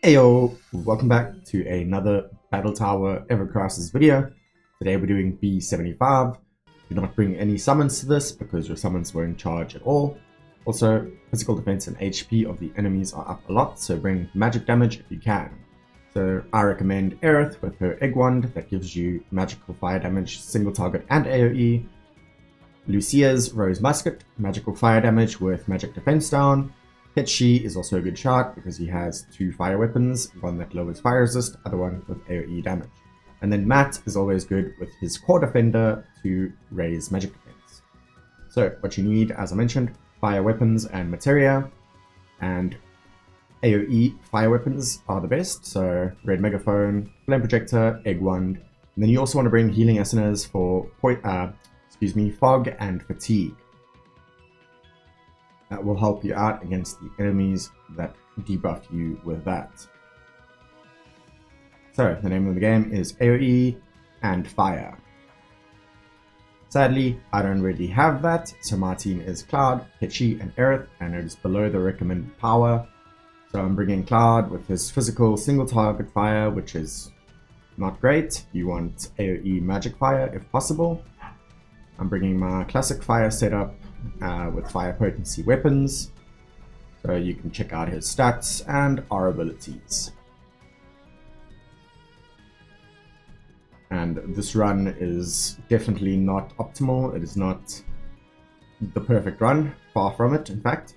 Heyo, welcome back to another Battle Tower Ever Crisis video. Today we're doing B75. Do not bring any summons to this because your summons won't charge at all. Also, physical defense and HP of the enemies are up a lot, so bring magic damage if you can. So I recommend Aerith with her Egg Wand that gives you magical fire damage, single target and AoE. Lucia's Rose Musket, magical fire damage with magic defense down. Hitchi is also a good shot because he has two fire weapons, one that lowers fire resist, other one with AoE damage. And then Matt is always good with his core defender to raise magic defense. So what you need, as I mentioned, fire weapons and materia, and AoE fire weapons are the best, so red megaphone, flame projector, egg wand, and then you also want to bring healing esenas for fog and fatigue. That will help you out against the enemies that debuff you with that. So the name of the game is AoE and Fire. Sadly, I don't really have that, so my team is Cloud, Hitchi, and Aerith, and it is below the recommended power. So I'm bringing Cloud with his physical single target fire, which is not great. You want AoE magic fire if possible. I'm bringing my classic fire setup with fire potency weapons, so you can check out his stats and our abilities. And this run is definitely not optimal. It is not the perfect run, far from it in fact.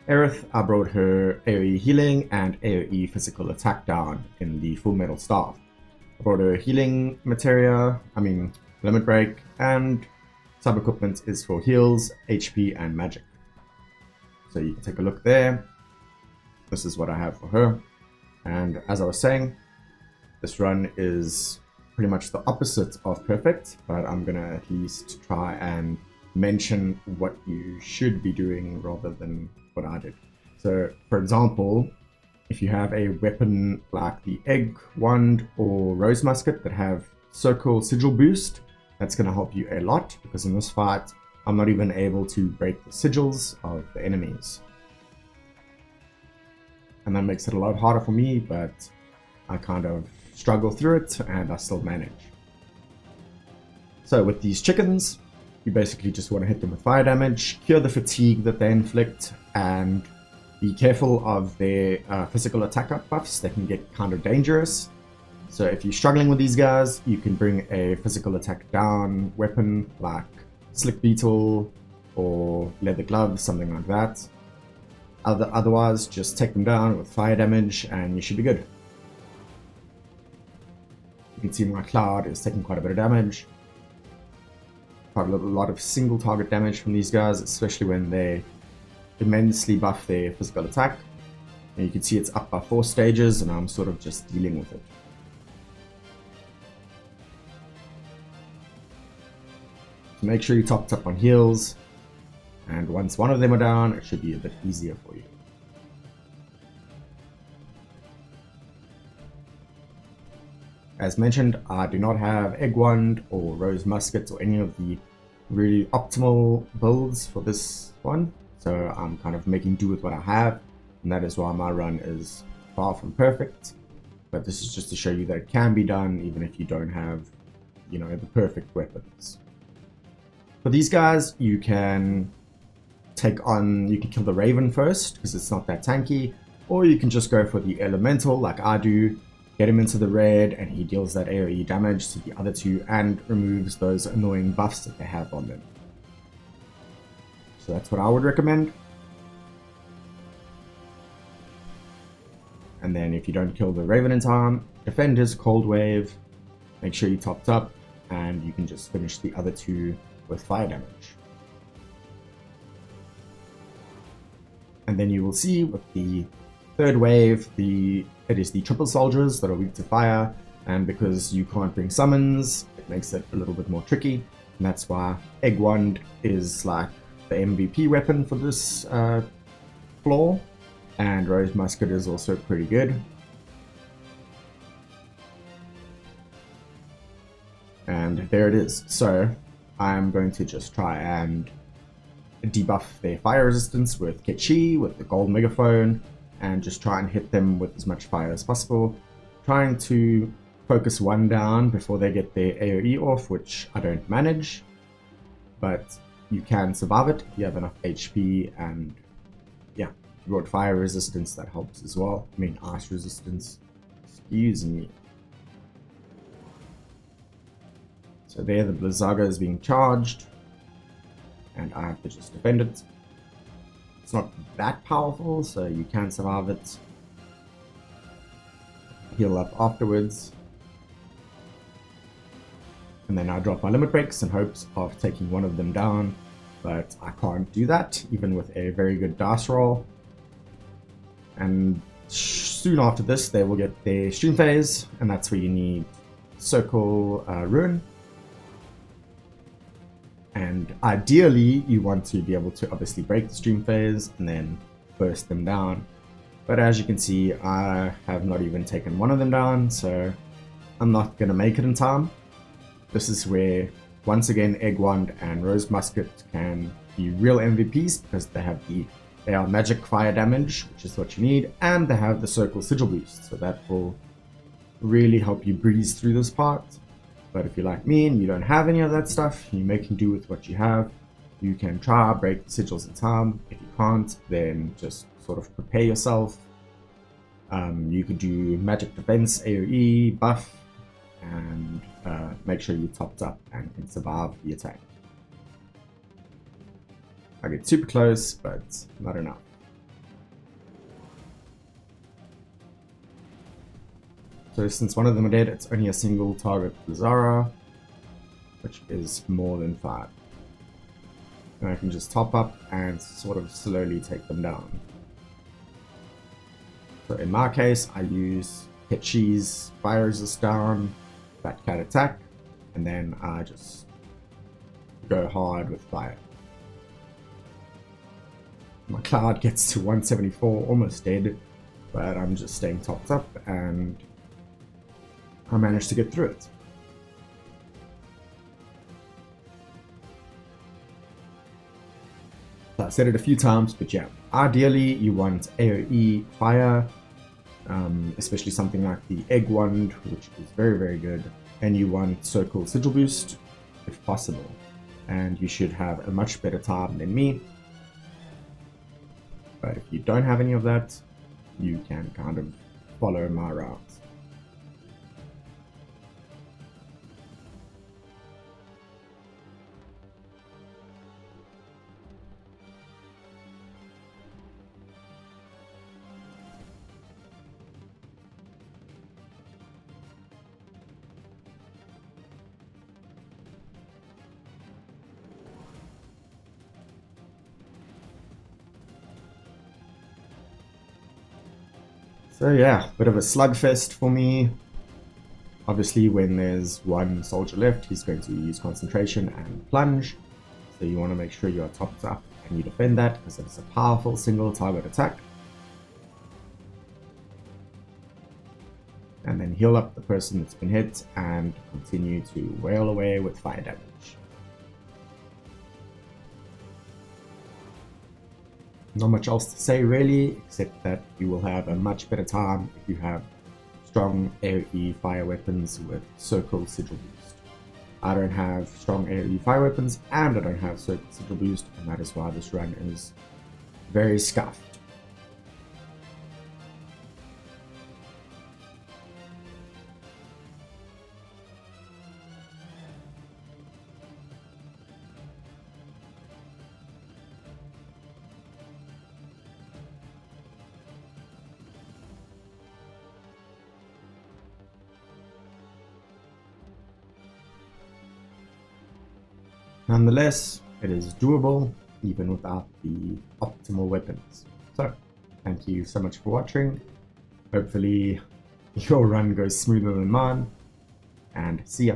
Aerith, I brought her AoE healing and AoE physical attack down in the Full Metal Staff. I brought her healing materia, limit break, and sub-equipment is for heals, HP, and magic. So you can take a look there. This is what I have for her. And as I was saying, this run is pretty much the opposite of perfect, but I'm gonna at least try and mention what you should be doing rather than what I did. So for example, if you have a weapon like the Egg Wand or Rose Musket that have Circle Sigil Boost, that's going to help you a lot, because in this fight, I'm not even able to break the sigils of the enemies. And that makes it a lot harder for me, but I kind of struggle through it, and I still manage. So with these chickens, you basically just want to hit them with fire damage, cure the fatigue that they inflict, and be careful of their physical attack up buffs. They can get kind of dangerous. So if you're struggling with these guys, you can bring a physical attack down weapon like Slick Beetle or Leather Gloves, something like that. Otherwise, just take them down with fire damage and you should be good. You can see my Cloud is taking quite a bit of damage. Quite a lot of single target damage from these guys, especially when they immensely buff their physical attack. And you can see it's up by 4 stages and I'm sort of just dealing with it. Make sure you topped up on heals, and once one of them are down, it should be a bit easier for you. As mentioned, I do not have Egg Wand or Rose Musket or any of the really optimal builds for this one, so I'm kind of making do with what I have, and that is why my run is far from perfect. But this is just to show you that it can be done even if you don't have, the perfect weapons. For these guys, you can kill the Raven first, because it's not that tanky, or you can just go for the Elemental, like I do, get him into the red, and he deals that AoE damage to the other two, and removes those annoying buffs that they have on them. So that's what I would recommend. And then if you don't kill the Raven in time, defend his Cold Wave, make sure you topped up, and you can just finish the other two with fire damage. And then you will see with the third wave, it is the triple soldiers that are weak to fire, and because you can't bring summons, it makes it a little bit more tricky, and that's why Egg Wand is like the MVP weapon for this floor, and Rose Musket is also pretty good. And there it is. So I'm going to just try and debuff their fire resistance with Kechi, with the gold megaphone, and just try and hit them with as much fire as possible, trying to focus one down before they get their AoE off, which I don't manage, but you can survive it if you have enough HP, and yeah, if you got fire resistance, that helps as well. I mean, ice resistance, excuse me. So there, the Blizzaga is being charged, and I have to just defend it. It's not that powerful, so you can survive it. Heal up afterwards. And then I drop my limit breaks in hopes of taking one of them down, but I can't do that, even with a very good dice roll. And soon after this, they will get their stream phase, and that's where you need Circle Ruin. And ideally, you want to be able to obviously break the stream phase and then burst them down. But as you can see, I have not even taken one of them down, so I'm not going to make it in time. This is where, once again, Egg Wand and Rose Musket can be real MVPs because they are magic fire damage, which is what you need, and they have the Circle Sigil boost, so that will really help you breeze through this part. But if you're like me and you don't have any of that stuff, you're making do with what you have, you can try break the sigils in time. If you can't, then just sort of prepare yourself. You could do magic defense, AoE, buff, and make sure you're topped up and can survive the attack. I get super close, but not enough. So since one of them are dead, it's only a single target Blizzara, which is more than 5. And I can just top up and sort of slowly take them down. So in my case, I use Hit Cheese, Fire Resist down, Fat Cat attack, and then I just go hard with fire. My Cloud gets to 174, almost dead, but I'm just staying topped up and I managed to get through it. So I said it a few times, but yeah, ideally you want AoE fire, especially something like the Egg Wand, which is very, very good, and you want Circle Sigil boost if possible, and you should have a much better time than me. But if you don't have any of that, you can kind of follow my route. So yeah, bit of a slugfest for me. Obviously when there's one soldier left, he's going to use concentration and plunge. So you want to make sure you're topped up and you defend that because it's a powerful single target attack. And then heal up the person that's been hit and continue to wail away with fire damage. Not much else to say really, except that you will have a much better time if you have strong AoE fire weapons with Circle Sigil boost. I don't have strong AoE fire weapons and I don't have Circle Sigil boost, and that is why this run is very scuffed. Nonetheless, it is doable even without the optimal weapons. So, thank you so much for watching. Hopefully your run goes smoother than mine, and see ya.